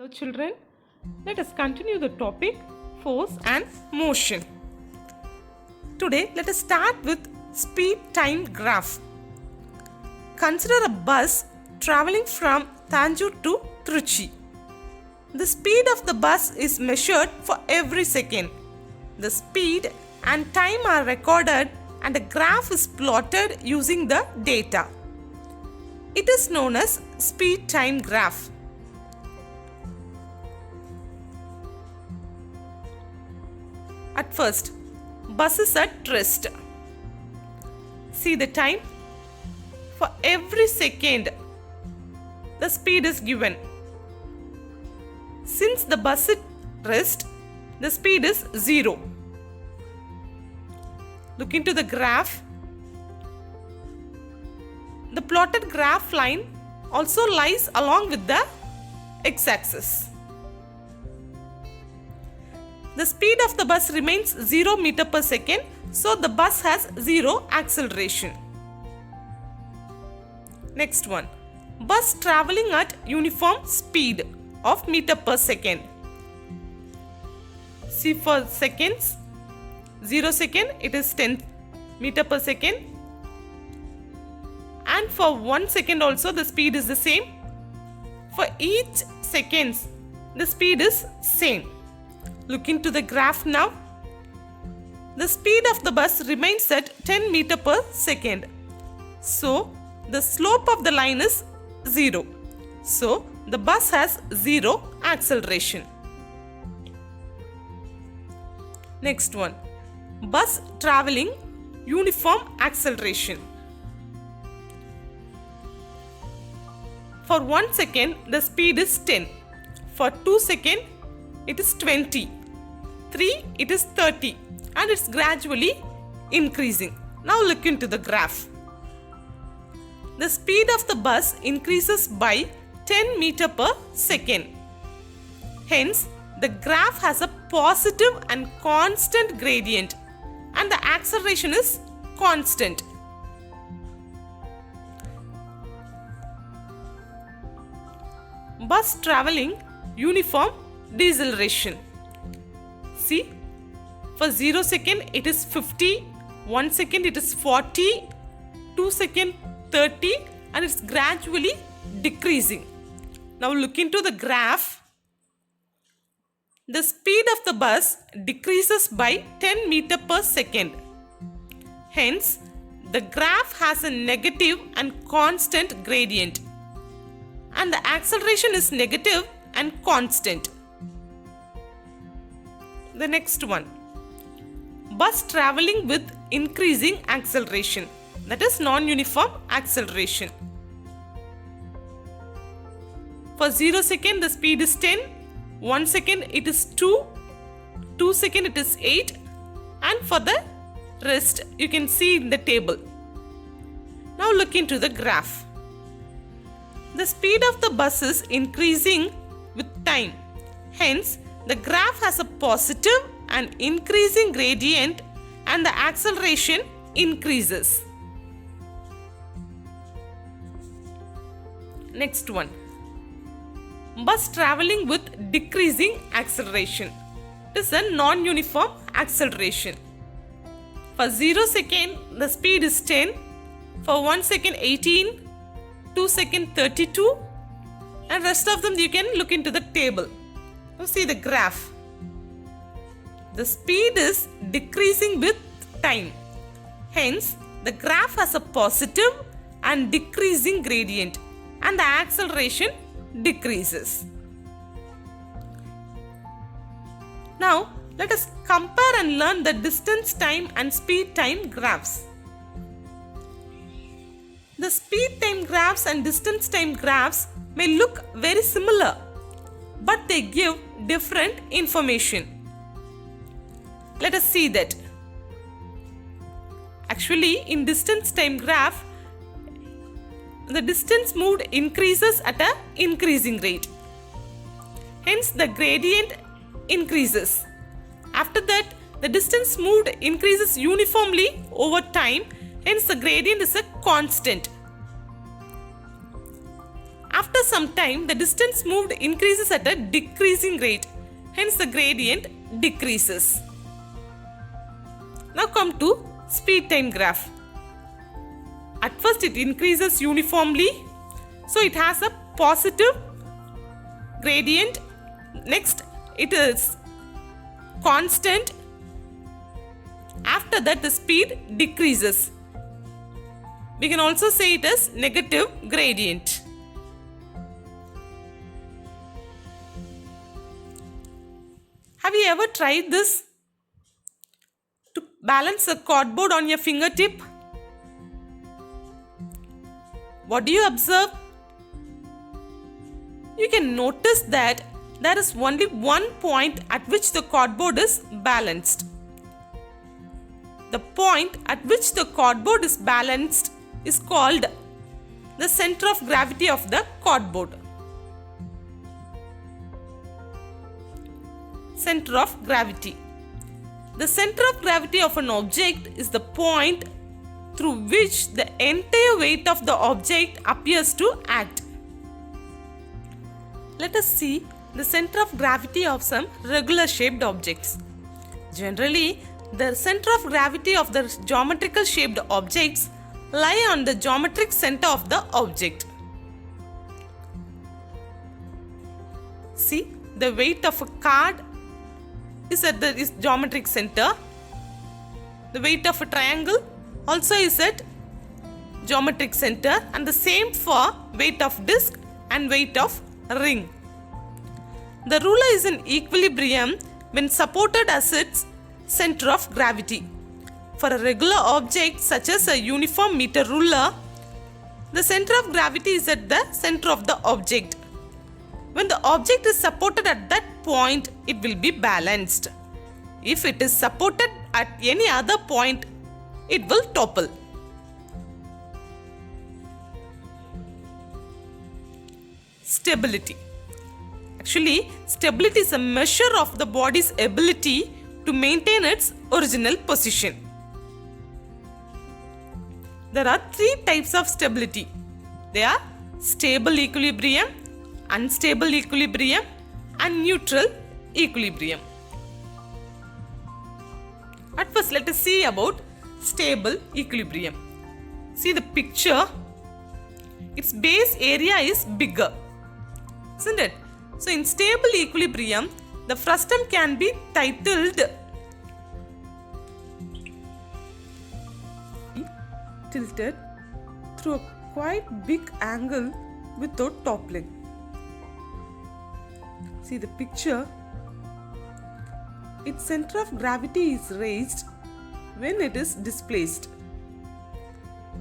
Hello children, let us continue the topic force and motion. Today let us start with speed time graph. Consider a bus traveling from Tanjore to Trichy. The speed of the bus is measured for every second. The speed and time are recorded and a graph is plotted using the data. It is known as speed time graph. At first, bus is at rest. See the time. For every second, the speed is given. Since the bus is at rest, the speed is 0. Look into the graph. The plotted graph line also lies along with the x-axis. The speed of the bus remains 0 meter per second, so the bus has 0 acceleration. Next one. Bus traveling at uniform speed of meter per second. See for seconds. 0 second it is 10 meter per second. And for 1 second also the speed is the same. For each seconds the speed is same. Look into the graph now. The speed of the bus remains at 10 meter per second. So, the slope of the line is 0. So, the bus has 0 acceleration. Next one. Bus traveling uniform acceleration. For 1 second, the speed is 10. For 2 seconds, it is 20. 3 it is 30 and it's gradually increasing. Now look into the graph. The speed of the bus increases by 10 meter per second. Hence, the graph has a positive and constant gradient and the acceleration is constant. Bus traveling uniform deceleration. See, for 0 second it is 50, 1 second it is 40, 2 second 30 and it's gradually decreasing. Now look into the graph. The speed of the bus decreases by 10 meter per second. Hence, the graph has a negative and constant gradient and the acceleration is negative and constant. The next one. Bus traveling with increasing acceleration. That is non-uniform acceleration. For 0 second the speed is 10, 1 second it is 2, 2 second it is 8 and for the rest you can see in the table. Now look into the graph. The speed of the bus is increasing with time. Hence, the graph has a positive and increasing gradient and the acceleration increases. Next one. Bus traveling with decreasing acceleration. It is a non-uniform acceleration. For 0 second, the speed is 10. For 1 second, 18. 2 second, 32. And rest of them you can look into the table. Now see the graph. The speed is decreasing with time. Hence, the graph has a positive and decreasing gradient and the acceleration decreases. Now, let us compare and learn the distance time and speed time graphs. The speed time graphs and distance time graphs may look very similar, but they give different information. Let us see that. Actually, in distance time graph, the distance moved increases at an increasing rate. Hence, the gradient increases. After that, the distance moved increases uniformly over time. Hence, the gradient is a constant. After After some time, the distance moved increases at a decreasing rate. Hence, the gradient decreases. Now come to speed time graph. At first, it increases uniformly. So, it has a positive gradient. Next, it is constant. After that, the speed decreases. We can also say it as negative gradient. Have you ever tried this? To balance a cardboard on your fingertip? What do you observe? You can notice that there is only one point at which the cardboard is balanced. The point at which the cardboard is balanced is called the center of gravity of the cardboard. Center of gravity. The center of gravity of an object is the point through which the entire weight of the object appears to act. Let us see the center of gravity of some regular shaped objects. Generally, the center of gravity of the geometrical shaped objects lie on the geometric center of the object. See, the weight of a card is at the geometric center. The weight of a triangle also is at geometric center, and the same for weight of disc and weight of ring. The ruler is in equilibrium when supported as its center of gravity. For a regular object such as a uniform meter ruler, the center of gravity is at the center of the object. When the object is supported at that point, it will be balanced. If it is supported at any other point, it will topple. Stability. Actually, stability is a measure of the body's ability to maintain its original position. There are three types of stability. They are stable equilibrium, unstable equilibrium, and neutral equilibrium. At first, let us see about stable equilibrium. See the picture. Its base area is bigger, isn't it? So, in stable equilibrium, the frustum can be tilted through a quite big angle without toppling. See the picture. Its center of gravity is raised when it is displaced.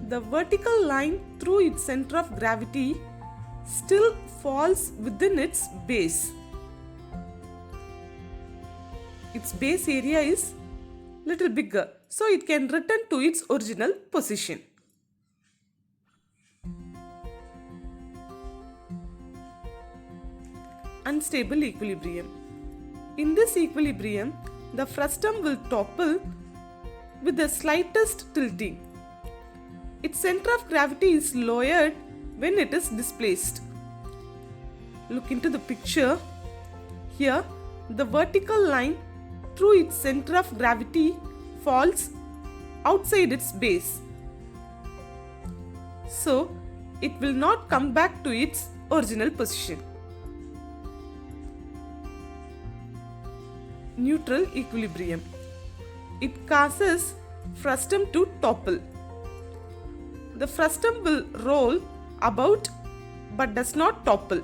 The vertical line through its center of gravity still falls within its base. Its base area is little bigger, so it can return to its original position. Unstable equilibrium. In this equilibrium, the frustum will topple with the slightest tilting. Its center of gravity is lowered when it is displaced. Look into the picture. Here, the vertical line through its center of gravity falls outside its base. So, it will not come back to its original position. Neutral equilibrium. It causes frustum to topple. The frustum will roll about but does not topple.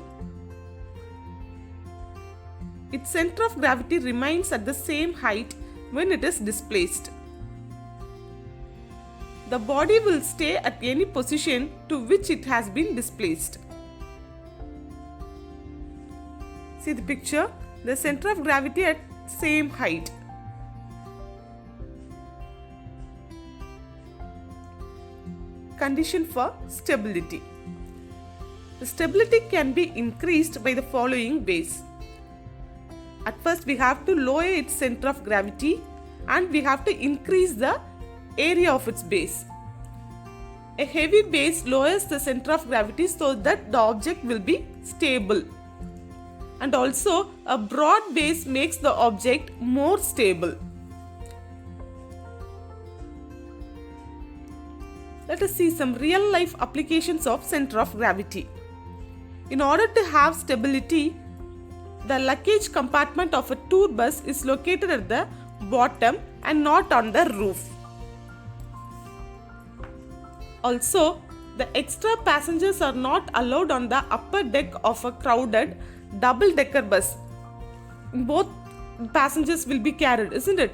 Its center of gravity remains at the same height when it is displaced. The body will stay at any position to which it has been displaced. See the picture? The center of gravity at same height. Condition for stability. The stability can be increased by the following ways. At first, we have to lower its center of gravity and we have to increase the area of its base. A heavy base lowers the center of gravity so that the object will be stable. And also, a broad base makes the object more stable. Let us see some real life applications of center of gravity. In order to have stability, the luggage compartment of a tour bus is located at the bottom and not on the roof. Also, the extra passengers are not allowed on the upper deck of a crowded double-decker bus. Both passengers will be carried, isn't it?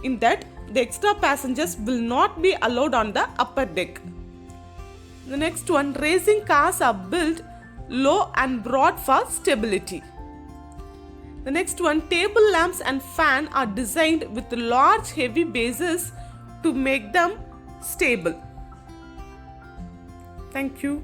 In that, the extra passengers will not be allowed on the upper deck. The next one, racing cars are built low and broad for stability. The next one, table lamps and fan are designed with large heavy bases to make them stable. Thank you.